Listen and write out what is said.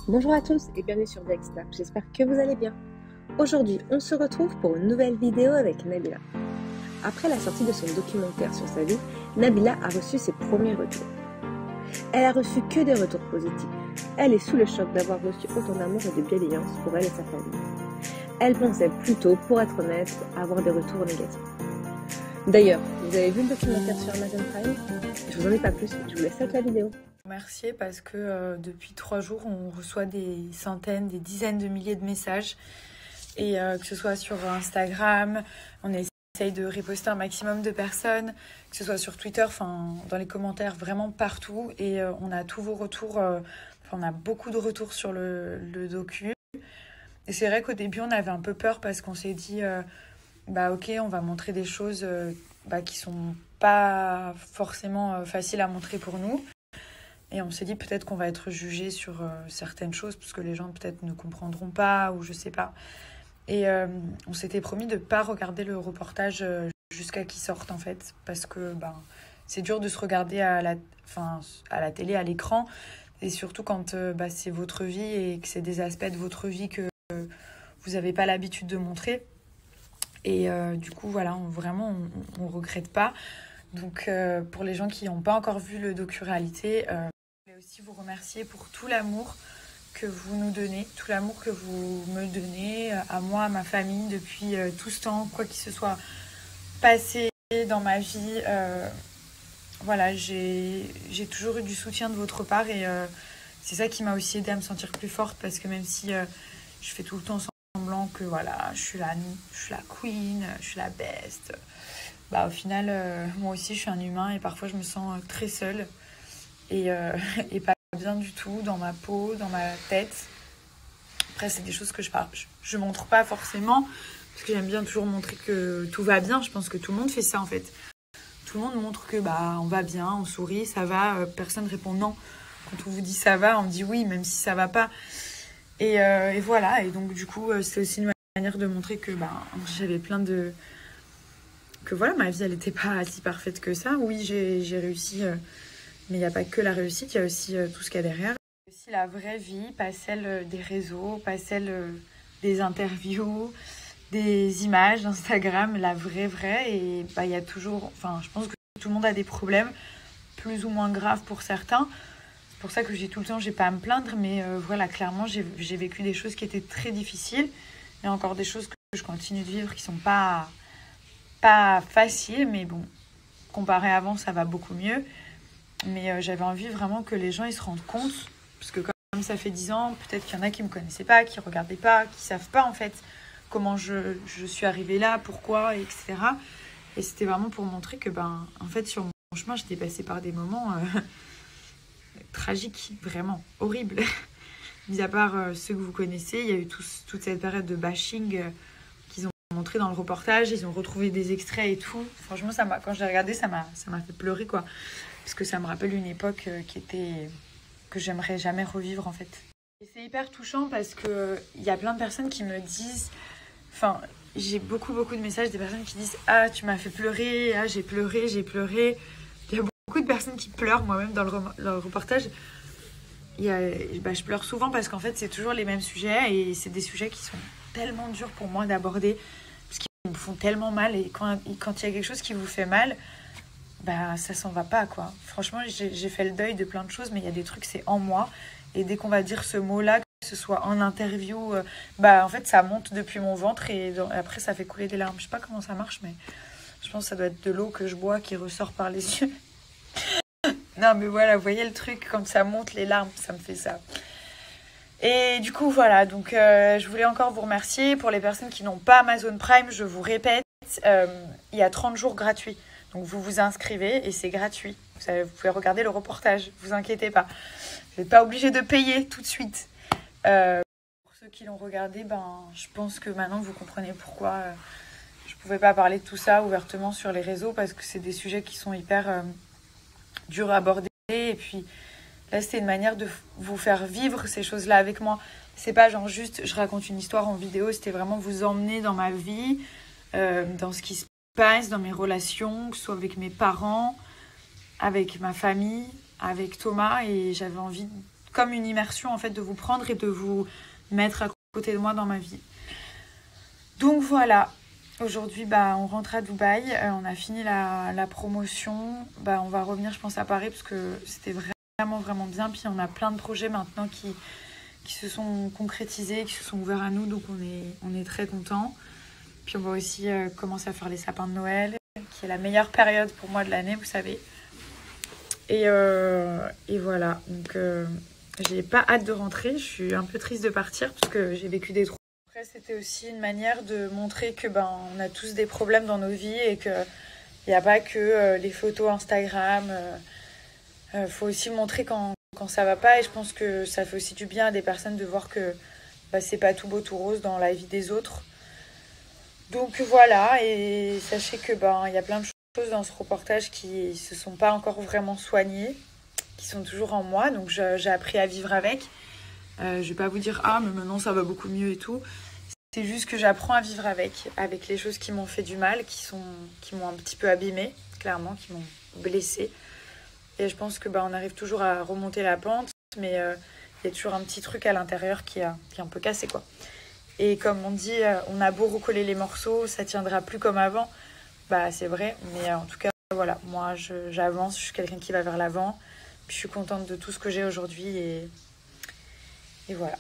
Bonjour à tous et bienvenue sur Dexter, j'espère que vous allez bien. Aujourd'hui, on se retrouve pour une nouvelle vidéo avec Nabila. Après la sortie de son documentaire sur sa vie, Nabila a reçu ses premiers retours. Elle a reçu que des retours positifs. Elle est sous le choc d'avoir reçu autant d'amour et de bienveillance pour elle et sa famille. Elle pensait plutôt, pour être honnête, avoir des retours négatifs. D'ailleurs, vous avez vu le documentaire sur Amazon Prime? Je vous en dis pas plus, je vous laisse avec la vidéo. Remercier parce que depuis 3 jours, on reçoit des centaines, des dizaines de milliers de messages. Et que ce soit sur Instagram, on essaye de reposter un maximum de personnes, que ce soit sur Twitter, enfin dans les commentaires, vraiment partout. Et on a tous vos retours, on a beaucoup de retours sur le docu. Et c'est vrai qu'au début, on avait un peu peur parce qu'on s'est dit, ok, on va montrer des choses qui sont pas forcément faciles à montrer pour nous. Et on s'est dit peut-être qu'on va être jugé sur certaines choses parce que les gens peut-être ne comprendront pas ou je sais pas. Et on s'était promis de ne pas regarder le reportage jusqu'à qu'il sorte en fait. Parce que c'est dur de se regarder à la télé, à l'écran. Et surtout quand c'est votre vie et que c'est des aspects de votre vie que vous n'avez pas l'habitude de montrer. Et du coup voilà, on regrette pas. Donc pour les gens qui n'ont pas encore vu le docu-réalité, je voulais aussi vous remercier pour tout l'amour que vous nous donnez, tout l'amour que vous me donnez à moi, à ma famille depuis tout ce temps, quoi qu'il se soit passé dans ma vie. J'ai toujours eu du soutien de votre part et c'est ça qui m'a aussi aidée à me sentir plus forte parce que même si je fais tout le temps semblant que voilà, je suis la queen, je suis la best, au final, moi aussi je suis un humain et parfois je me sens très seule et pas bien du tout dans ma peau, dans ma tête. Après, c'est des choses que je montre pas forcément parce que j'aime bien toujours montrer que tout va bien. Je pense que tout le monde fait ça en fait. Tout le monde montre que on va bien, on sourit, ça va. Personne répond non. Quand on vous dit ça va, on dit oui, même si ça va pas. Et voilà. Et donc du coup, c'est aussi une manière de montrer que j'avais plein de... que voilà, ma vie elle n'était pas si parfaite que ça. Oui, j'ai réussi... mais il n'y a pas que la réussite, il y a aussi tout ce qu'il y a derrière. Il y a aussi la vraie vie, pas celle des réseaux, pas celle des interviews, des images d'Instagram, la vraie. Et il y a toujours... je pense que tout le monde a des problèmes, plus ou moins graves pour certains. C'est pour ça que je dis tout le temps, j'ai pas à me plaindre. Mais voilà, clairement, j'ai vécu des choses qui étaient très difficiles. Il y a encore des choses que je continue de vivre qui sont pas faciles. Mais bon, comparé à avant, ça va beaucoup mieux. Mais j'avais envie vraiment que les gens ils se rendent compte, parce que comme ça fait 10 ans, peut-être qu'il y en a qui ne me connaissaient pas, qui ne regardaient pas, qui ne savent pas en fait comment je suis arrivée là, pourquoi, etc. Et c'était vraiment pour montrer que en fait sur mon chemin, j'étais passée par des moments tragiques, vraiment horribles. Mis à part ceux que vous connaissez, il y a eu toute cette période de bashing qu'ils ont montré dans le reportage, ils ont retrouvé des extraits et tout. Franchement, quand j'ai regardé, ça m'a fait pleurer quoi. Parce que ça me rappelle une époque que j'aimerais jamais revivre en fait. Et c'est hyper touchant parce qu'il y a plein de personnes qui me disent... j'ai beaucoup de messages des personnes qui disent « Ah, tu m'as fait pleurer, ah, j'ai pleuré. » Il y a beaucoup de personnes qui pleurent, moi-même dans le reportage. Je pleure souvent parce qu'en fait, c'est toujours les mêmes sujets et c'est des sujets qui sont tellement durs pour moi d'aborder parce qu'ils me font tellement mal et quand il y a quelque chose qui vous fait mal... ça s'en va pas quoi. Franchement, j'ai fait le deuil de plein de choses, mais il y a des trucs, c'est en moi. Et dès qu'on va dire ce mot-là, que ce soit en interview, en fait, ça monte depuis mon ventre et après, ça fait couler des larmes. Je sais pas comment ça marche, mais je pense que ça doit être de l'eau que je bois qui ressort par les yeux. Non, mais voilà, vous voyez le truc, quand ça monte, les larmes, ça me fait ça. Et du coup, voilà, donc je voulais encore vous remercier. Pour les personnes qui n'ont pas Amazon Prime, je vous répète, il y a 30 jours gratuits. Donc vous vous inscrivez et c'est gratuit. Vous pouvez regarder le reportage, ne vous inquiétez pas. Vous n'êtes pas obligé de payer tout de suite. Pour ceux qui l'ont regardé, je pense que maintenant vous comprenez pourquoi je ne pouvais pas parler de tout ça ouvertement sur les réseaux parce que c'est des sujets qui sont hyper durs à aborder. Et puis là, c'était une manière de vous faire vivre ces choses-là avec moi. C'est pas genre juste je raconte une histoire en vidéo, c'était vraiment vous emmener dans ma vie, dans ce qui se passe dans mes relations, que ce soit avec mes parents, avec ma famille, avec Thomas, et j'avais envie comme une immersion en fait, de vous prendre et de vous mettre à côté de moi dans ma vie. Donc voilà, aujourd'hui on rentre à Dubaï, on a fini la promotion, on va revenir je pense à Paris parce que c'était vraiment bien, puis on a plein de projets maintenant qui se sont concrétisés, qui se sont ouverts à nous, donc on est très contents. Puis on va aussi commencer à faire les sapins de Noël, qui est la meilleure période pour moi de l'année, vous savez. Et voilà, donc j'ai pas hâte de rentrer, je suis un peu triste de partir parce que j'ai vécu des trous. Après, c'était aussi une manière de montrer que on a tous des problèmes dans nos vies et qu'il n'y a pas que les photos Instagram. Faut aussi montrer quand ça va pas, et je pense que ça fait aussi du bien à des personnes de voir que c'est pas tout beau tout rose dans la vie des autres. Donc voilà, et sachez que il y a plein de choses dans ce reportage qui se sont pas encore vraiment soignées, qui sont toujours en moi, donc j'ai appris à vivre avec. Je vais pas vous dire mais maintenant ça va beaucoup mieux et tout. C'est juste que j'apprends à vivre avec les choses qui m'ont fait du mal, qui m'ont un petit peu abîmée, clairement, qui m'ont blessée. Et je pense que on arrive toujours à remonter la pente, mais il y a toujours un petit truc à l'intérieur qui est un peu cassé, quoi. Et comme on dit, on a beau recoller les morceaux, ça tiendra plus comme avant. C'est vrai, mais en tout cas, voilà, moi j'avance, je suis quelqu'un qui va vers l'avant. Puis je suis contente de tout ce que j'ai aujourd'hui et voilà.